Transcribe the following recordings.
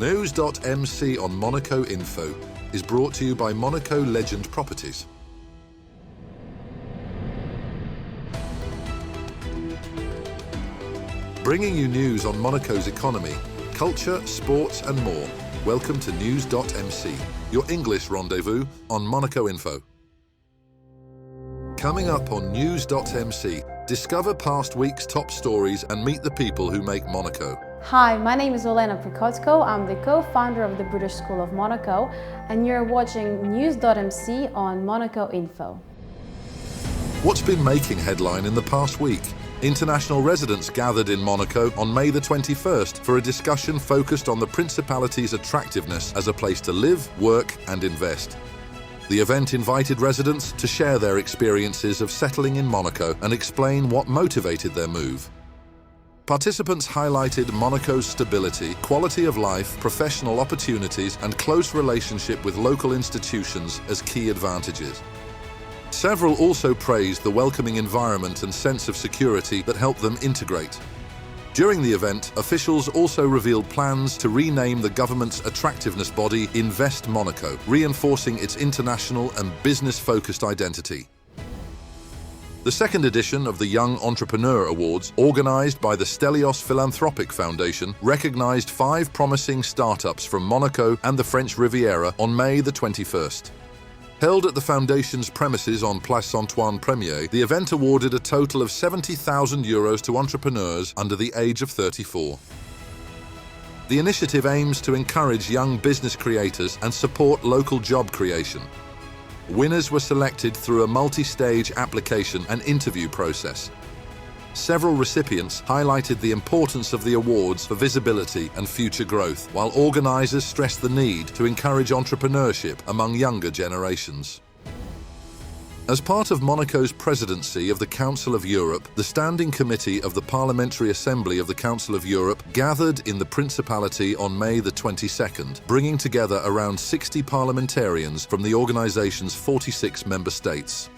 NEWS.MC on Monaco Info is brought to you by Monaco Legend Properties. Bringing you news on Monaco's economy, culture, sports and more. Welcome to NEWS.MC, your English rendezvous on Monaco Info. Coming up on NEWS.MC, discover past week's top stories and meet the people who make Monaco. Hi, my name is Olena Prikotko. I'm the co-founder of the British School of Monaco, and you're watching News.MC on Monaco Info. What's been making headline in the past week? International residents gathered in Monaco on May the 21st for a discussion focused on the Principality's attractiveness as a place to live, work and invest. The event invited residents to share their experiences of settling in Monaco and explain what motivated their move. Participants highlighted Monaco's stability, quality of life, professional opportunities, and close relationship with local institutions as key advantages. Several also praised the welcoming environment and sense of security that helped them integrate. During the event, officials also revealed plans to rename the government's attractiveness body Invest Monaco, reinforcing its international and business-focused identity. The second edition of the Young Entrepreneur Awards, organized by the Stelios Philanthropic Foundation, recognized 5 promising startups from Monaco and the French Riviera on May the 21st. Held at the foundation's premises on Place Antoine Premier, the event awarded a total of €70,000 to entrepreneurs under the age of 34. The initiative aims to encourage young business creators and support local job creation. Winners were selected through a multi-stage application and interview process. Several recipients highlighted the importance of the awards for visibility and future growth, while organizers stressed the need to encourage entrepreneurship among younger generations. As part of Monaco's presidency of the Council of Europe, the Standing Committee of the Parliamentary Assembly of the Council of Europe gathered in the Principality on May the 22nd, bringing together around 60 parliamentarians from the organization's 46 member states.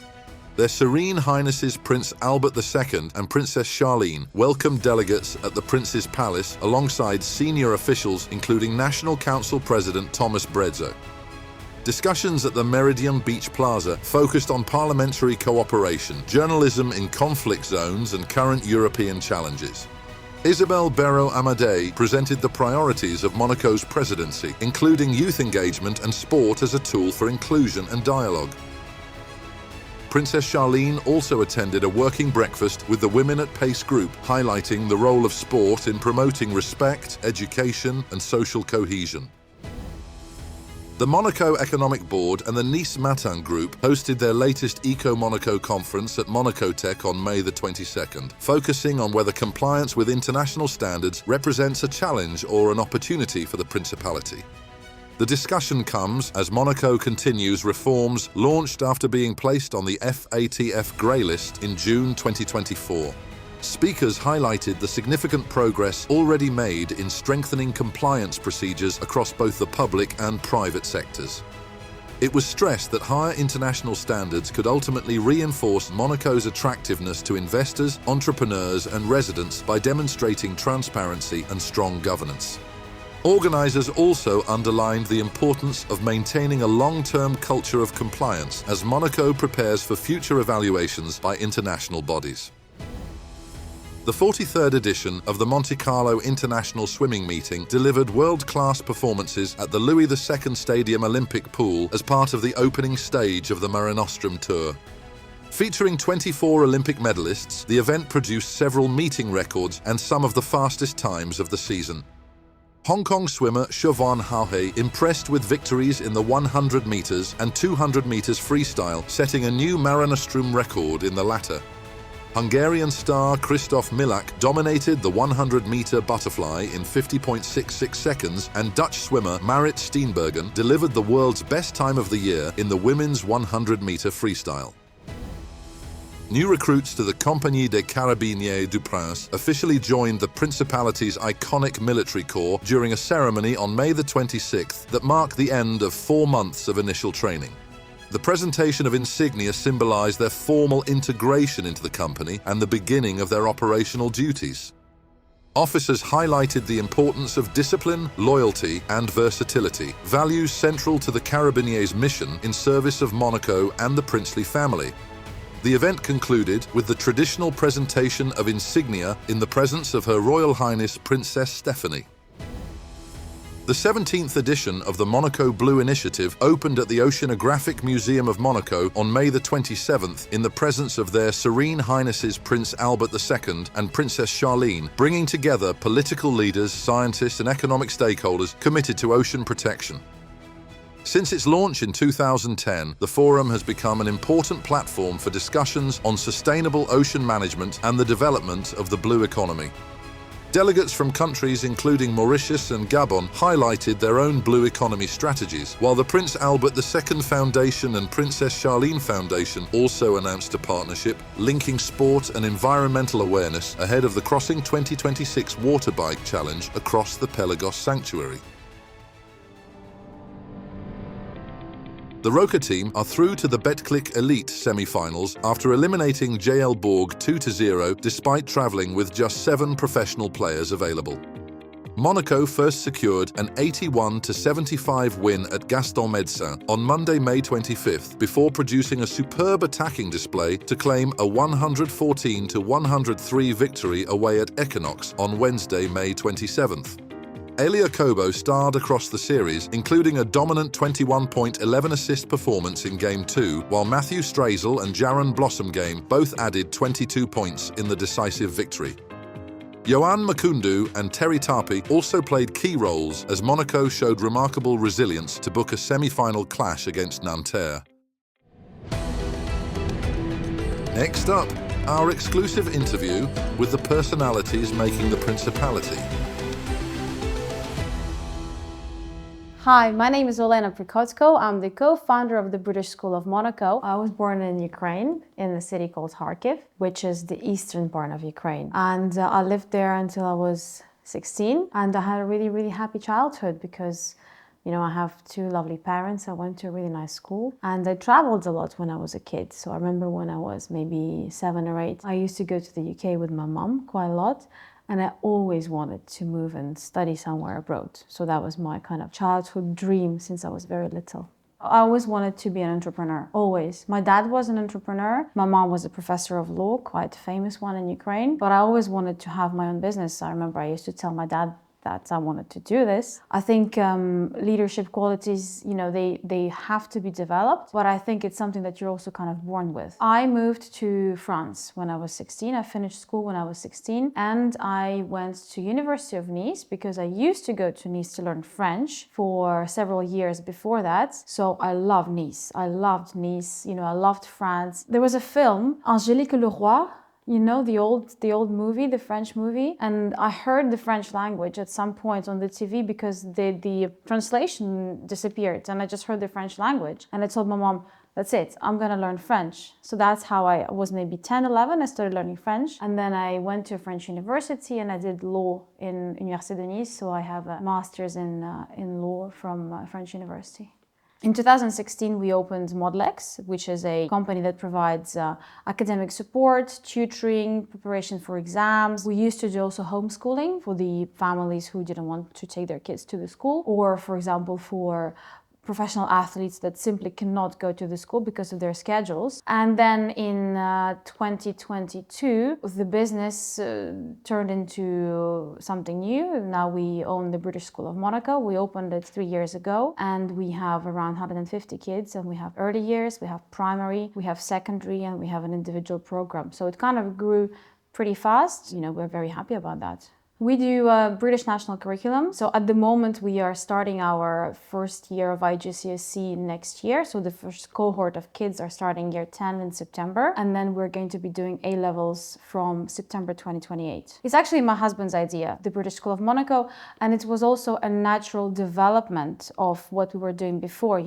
Their Serene Highnesses Prince Albert II and Princess Charlene welcomed delegates at the Prince's Palace alongside senior officials including National Council President Thomas Brezzo. Discussions at the Meridian Beach Plaza focused on parliamentary cooperation, journalism in conflict zones and current European challenges. Isabelle Béraud-Amadei presented the priorities of Monaco's presidency, including youth engagement and sport as a tool for inclusion and dialogue. Princess Charlene also attended a working breakfast with the Women at Pace group, highlighting the role of sport in promoting respect, education and social cohesion. The Monaco Economic Board and the Nice Matin Group hosted their latest Eco-Monaco conference at Monaco Tech on May the 22nd, focusing on whether compliance with international standards represents a challenge or an opportunity for the Principality. The discussion comes as Monaco continues reforms launched after being placed on the FATF grey list in June 2024. Speakers highlighted the significant progress already made in strengthening compliance procedures across both the public and private sectors. It was stressed that higher international standards could ultimately reinforce Monaco's attractiveness to investors, entrepreneurs and residents by demonstrating transparency and strong governance. Organizers also underlined the importance of maintaining a long-term culture of compliance as Monaco prepares for future evaluations by international bodies. The 43rd edition of the Monte Carlo International Swimming Meeting delivered world-class performances at the Louis II Stadium Olympic Pool as part of the opening stage of the Mare Nostrum Tour. Featuring 24 Olympic medalists, the event produced several meeting records and some of the fastest times of the season. Hong Kong swimmer Siobhan Hauhe impressed with victories in the 100 meters and 200 meters freestyle, setting a new Mare Nostrum record in the latter. Hungarian star Christoph Milak dominated the 100-meter butterfly in 50.66 seconds, and Dutch swimmer Marit Steenbergen delivered the world's best time of the year in the women's 100-meter freestyle. New recruits to the Compagnie des Carabiniers du Prince officially joined the Principality's iconic military corps during a ceremony on May the 26th that marked the end of 4 months of initial training. The presentation of insignia symbolized their formal integration into the company and the beginning of their operational duties. Officers highlighted the importance of discipline, loyalty, and versatility, values central to the Carabiniers' mission in service of Monaco and the princely family. The event concluded with the traditional presentation of insignia in the presence of Her Royal Highness Princess Stephanie. The 17th edition of the Monaco Blue Initiative opened at the Oceanographic Museum of Monaco on May the 27th in the presence of their Serene Highnesses Prince Albert II and Princess Charlene, bringing together political leaders, scientists and economic stakeholders committed to ocean protection. Since its launch in 2010, the forum has become an important platform for discussions on sustainable ocean management and the development of the blue economy. Delegates from countries including Mauritius and Gabon highlighted their own blue economy strategies, while the Prince Albert II Foundation and Princess Charlene Foundation also announced a partnership linking sport and environmental awareness ahead of the Crossing 2026 Water Bike Challenge across the Pelagos Sanctuary. The Roca team are through to the Betclic Elite semi-finals after eliminating JL Borg 2-0 despite travelling with just 7 professional players available. Monaco first secured an 81-75 win at Gaston Médecin on Monday, May 25th, before producing a superb attacking display to claim a 114-103 victory away at Equinox on Wednesday, May 27th. Elia Kobo starred across the series, including a dominant 21-point 11-assist performance in Game 2, while Matthew Strazel and Jaron Blossomgame both added 22 points in the decisive victory. Yoann Makundu and Terry Tapi also played key roles as Monaco showed remarkable resilience to book a semi-final clash against Nanterre. Next up, our exclusive interview with the personalities making the Principality. Hi, my name is Olena Prikotko. I'm the co-founder of the British School of Monaco. I was born in Ukraine, in the city called Kharkiv, which is the eastern part of Ukraine. And I lived there until I was 16. And I had a really, really happy childhood because, I have 2 lovely parents. I went to a really nice school. And I traveled a lot when I was a kid. So I remember when I was maybe 7 or 8, I used to go to the UK with my mom quite a lot. And I always wanted to move and study somewhere abroad. So that was my kind of childhood dream since I was very little. I always wanted to be an entrepreneur, always. My dad was an entrepreneur. My mom was a professor of law, quite a famous one in Ukraine. But I always wanted to have my own business. I remember I used to tell my dad that I wanted to do this. I think leadership qualities, they have to be developed, but I think it's something that you're also kind of born with. I moved to France when I was 16. I finished school when I was 16, and I went to University of Nice because I used to go to Nice to learn French for several years before that. So I love Nice. I loved Nice. I loved France. There was a film, Angélique Leroy, the old movie, the French movie, and I heard the French language at some point on the TV because the translation disappeared, and I just heard the French language. And I told my mom, that's it, I'm gonna learn French. So that's how I was maybe 10, 11, I started learning French. And then I went to a French university and I did law in Université de Nice, so I have a master's in law from French university. In 2016, we opened Modlex, which is a company that provides academic support, tutoring, preparation for exams. We used to do also homeschooling for the families who didn't want to take their kids to the school, or for example, for professional athletes that simply cannot go to the school because of their schedules. And then in 2022, the business turned into something new. Now we own the British School of Monaco. We opened it 3 years ago, and we have around 150 kids, and we have early years, we have primary, we have secondary, and we have an individual program. So it kind of grew pretty fast. We're very happy about that. We do a British national curriculum. So at the moment we are starting our first year of IGCSE next year. So the first cohort of kids are starting year 10 in September. And then we're going to be doing A-levels from September 2028. It's actually my husband's idea, the British School of Monaco. And it was also a natural development of what we were doing before.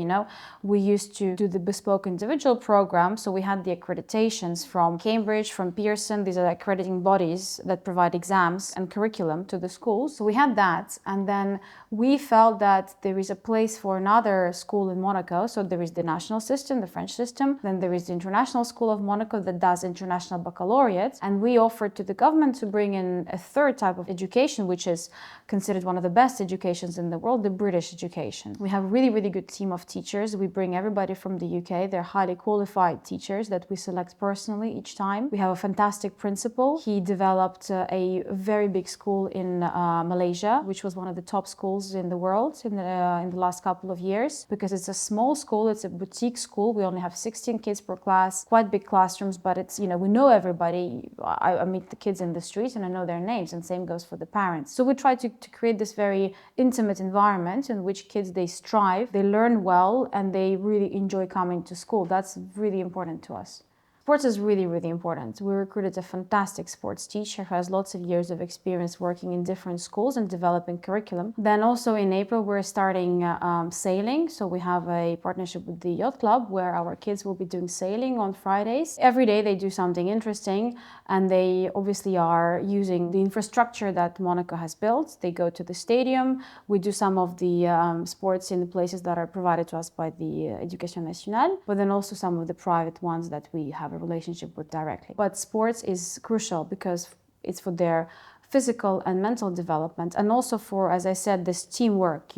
We used to do the bespoke individual program. So we had the accreditations from Cambridge, from Pearson. These are accrediting bodies that provide exams and curriculum. curriculum to the schools. So we had that, and then we felt that there is a place for another school in Monaco. So there is the national system, the French system, then there is the International School of Monaco that does international baccalaureate, and we offered to the government to bring in a third type of education, which is considered one of the best educations in the world, the British education. We have a really, really good team of teachers. We bring everybody from the UK. They're highly qualified teachers that we select personally each time. We have a fantastic principal. He developed a very big school in Malaysia, which was one of the top schools in the world in the last couple of years, because it's a small school, it's a boutique school. We only have 16 kids per class, quite big classrooms, but it's, we know everybody. I meet the kids in the street and I know their names, and same goes for the parents. So we try to create this very intimate environment in which kids, they strive, they learn well, and they really enjoy coming to school. That's really important to us. Sports is really, really important. We recruited a fantastic sports teacher who has lots of years of experience working in different schools and developing curriculum. Then also in April, we're starting sailing. So we have a partnership with the yacht club where our kids will be doing sailing on Fridays. Every day they do something interesting, and they obviously are using the infrastructure that Monaco has built. They go to the stadium. We do some of the sports in the places that are provided to us by the Education Nationale, but then also some of the private ones that we have a relationship with directly. But sports is crucial because it's for their physical and mental development, and also for, as I said, this teamwork,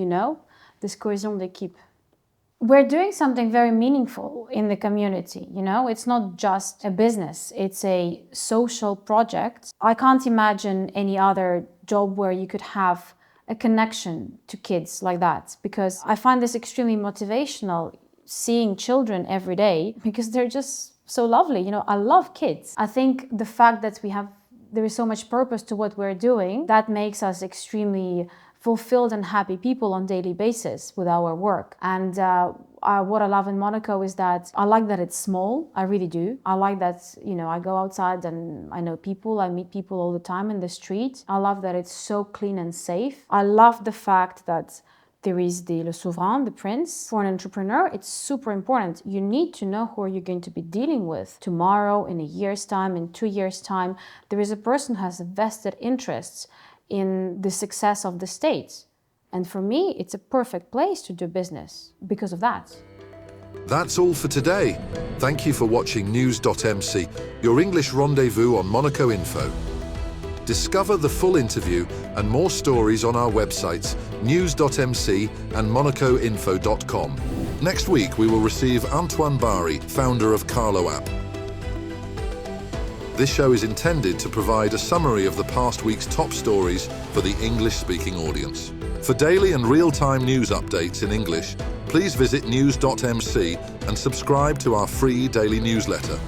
this cohésion d'équipe. We're doing something very meaningful in the community, It's not just a business, it's a social project. I can't imagine any other job where you could have a connection to kids like that, because I find this extremely motivational, seeing children every day, because they're just so lovely. I love kids. I think the fact that there is so much purpose to what we're doing, that makes us extremely fulfilled and happy people on a daily basis with our work. And what I love in Monaco is that I like that it's small. I really do. I like that, I go outside and I know people. I meet people all the time in the street. I love that it's so clean and safe. I love the fact that there is le souverain, the prince. For an entrepreneur, it's super important. You need to know who you're going to be dealing with tomorrow, in a year's time, in 2 years' time. There is a person who has vested interests in the success of the state. And for me, it's a perfect place to do business because of that. That's all for today. Thank you for watching NEWS.MC, your English rendezvous on Monaco Info. Discover the full interview and more stories on our websites, NEWS.MC and MonacoInfo.com. Next week, we will receive Antoine Bari, founder of Carlo app. This show is intended to provide a summary of the past week's top stories for the English-speaking audience. For daily and real-time news updates in English, please visit NEWS.MC and subscribe to our free daily newsletter.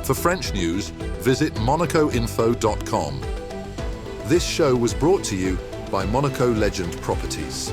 For French news, visit MonacoInfo.com. This show was brought to you by Monaco Legend Properties.